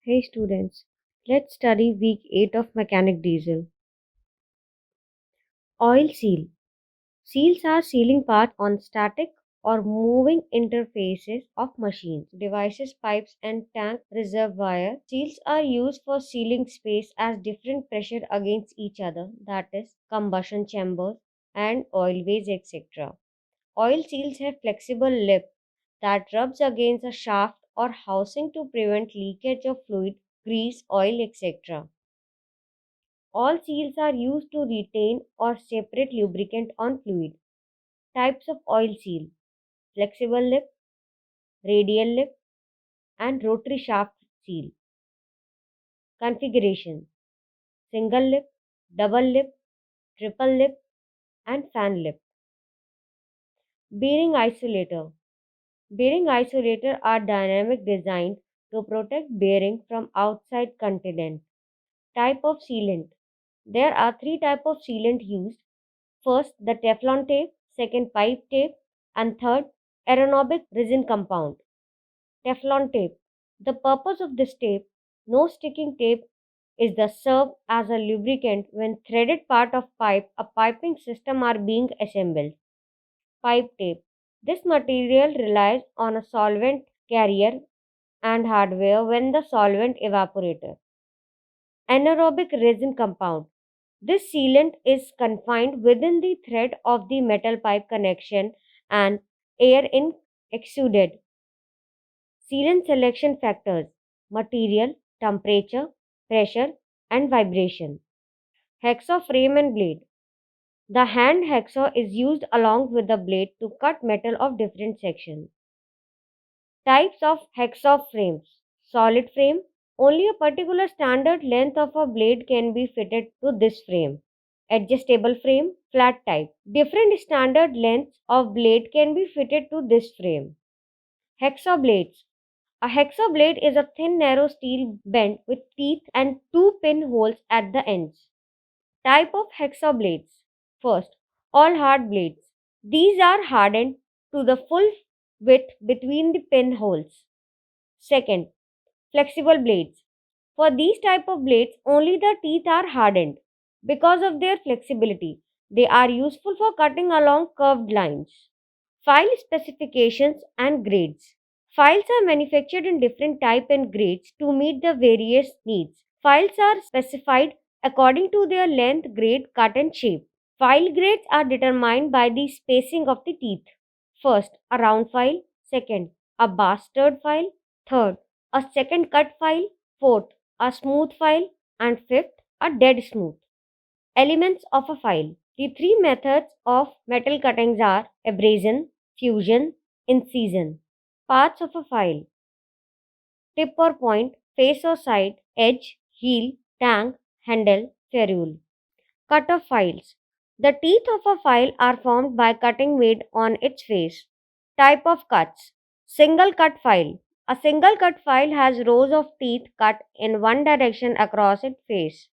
Hey students, let's study week 8 of mechanic diesel. Oil seal. Seals are sealing parts on static or moving interfaces of machines, devices, pipes, and tank reservoir. Seals are used for sealing space as different pressure against each other, that is, combustion chambers and oilways, etc. Oil seals have flexible lip that rubs against a shaft or housing to prevent leakage of fluid, grease, oil, etc. All seals are used to retain or separate lubricant on fluid. Types of oil seal: flexible lip, radial lip, and rotary shaft seal. Configuration: single lip, double lip, triple lip, and fan lip. Bearing isolator. Bearing isolator are dynamic designed to protect bearing from outside contaminant. Type of sealant. There are three types of sealant used. First, the Teflon tape, second, pipe tape, and third, aeronabic resin compound. Teflon tape. The purpose of this tape, no sticking tape, is to serve as a lubricant when threaded part of pipe a piping system are being assembled. Pipe tape. This material relies on a solvent carrier and hardware when the solvent evaporates. Anaerobic resin compound. This sealant is confined within the thread of the metal pipe connection and air is exuded. Sealant selection factors: material, temperature, pressure, and vibration. Hacksaw frame and blade. The hand hacksaw is used along with the blade to cut metal of different sections. Types of hacksaw frames. Solid frame. Only a particular standard length of a blade can be fitted to this frame. Adjustable frame. Flat type. Different standard lengths of blade can be fitted to this frame. Hacksaw blades. A hacksaw blade is a thin, narrow steel bent with teeth and two pin holes at the ends. Type of hacksaw blades. First, all hard blades. These are hardened to the full width between the pin holes. Second, flexible blades. For these type of blades, only the teeth are hardened. Because of their flexibility, they are useful for cutting along curved lines. File specifications and grades. Files are manufactured in different type and grades to meet the various needs. Files are specified according to their length, grade, cut and shape. File grades are determined by the spacing of the teeth. First, a round file. Second, a bastard file. Third, a second cut file. Fourth, a smooth file. And fifth, a dead smooth. Elements of a file. The three methods of metal cuttings are abrasion, fusion, incision. Parts of a file: tip or point, face or side, edge, heel, tank, handle, ferrule. Cut of files. The teeth of a file are formed by cutting made on its face. Type of cuts. Single cut file. A single cut file has rows of teeth cut in one direction across its face.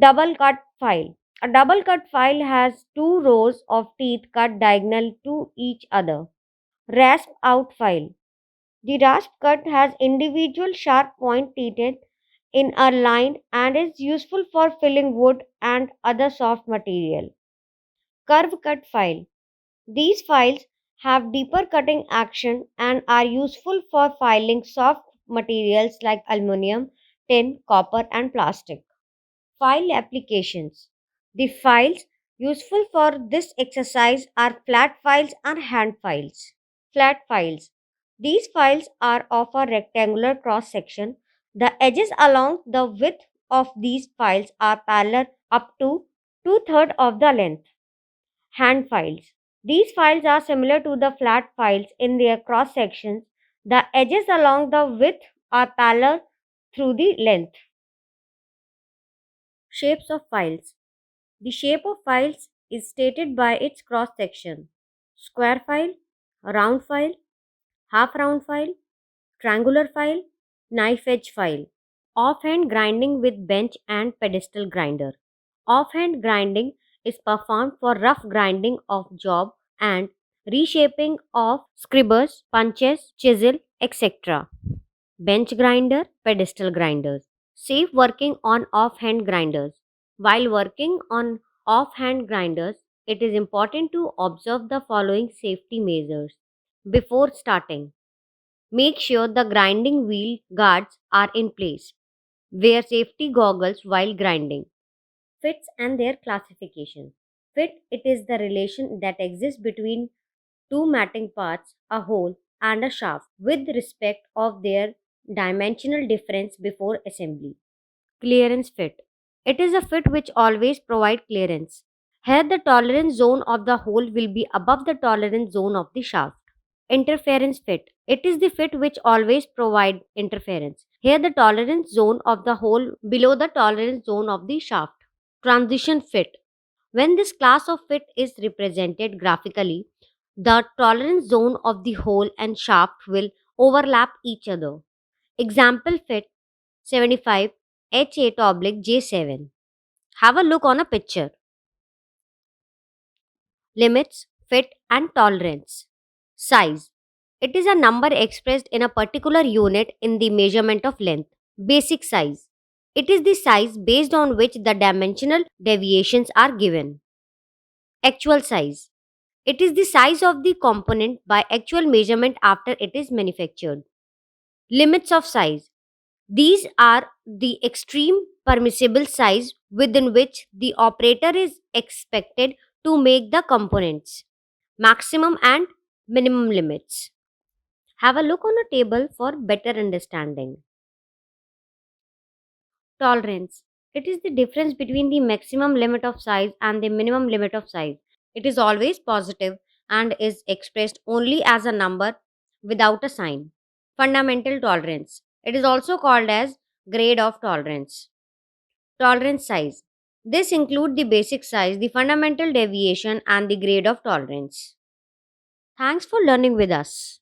Double cut file. A double cut file has two rows of teeth cut diagonal to each other. Rasp out file. The rasp cut has individual sharp point teeth in a line and is useful for filling wood and other soft material. Curve cut file. These files have deeper cutting action and are useful for filing soft materials like aluminum, tin, copper, and plastic. File applications. The files useful for this exercise are flat files and hand files. Flat files. These files are of a rectangular cross section. The edges along the width of these files are parallel up to two-thirds of the length. Hand files. These files are similar to the flat files in their cross sections. The edges along the width are parallel through the length. Shapes of files. The shape of files is stated by its cross section: square file, round file, half round file, triangular file, knife edge file. Offhand grinding with bench and pedestal grinder. Offhand grinding is performed for rough grinding of job and reshaping of scribers, punches, chisel, etc. bench grinder, pedestal grinders. Safe working on offhand grinders. While working on offhand grinders, it is important to observe the following safety measures before starting. Make sure the grinding wheel guards are in place. Wear safety goggles while grinding. Fits and their classification. Fit, it is the relation that exists between two matting parts, a hole and a shaft, with respect of their dimensional difference before assembly. Clearance fit. It is a fit which always provide clearance. Here the tolerance zone of the hole will be above the tolerance zone of the shaft. Interference fit. It is the fit which always provide interference. Here the tolerance zone of the hole below the tolerance zone of the shaft. Transition fit. When this class of fit is represented graphically, the tolerance zone of the hole and shaft will overlap each other. Example fit 75 H8 oblique J7. Have a look on a picture. Limits, fit, and tolerance. Size. It is a number expressed in a particular unit in the measurement of length. Basic size. It is the size based on which the dimensional deviations are given. Actual size. It is the size of the component by actual measurement after it is manufactured. Limits of size. These are the extreme permissible size within which the operator is expected to make the components. Maximum and minimum limits. Have a look on a table for better understanding. Tolerance. It is the difference between the maximum limit of size and the minimum limit of size. It is always positive and is expressed only as a number without a sign. Fundamental tolerance. It is also called as grade of tolerance. Tolerance size. This includes the basic size, the fundamental deviation, and the grade of tolerance. Thanks for learning with us.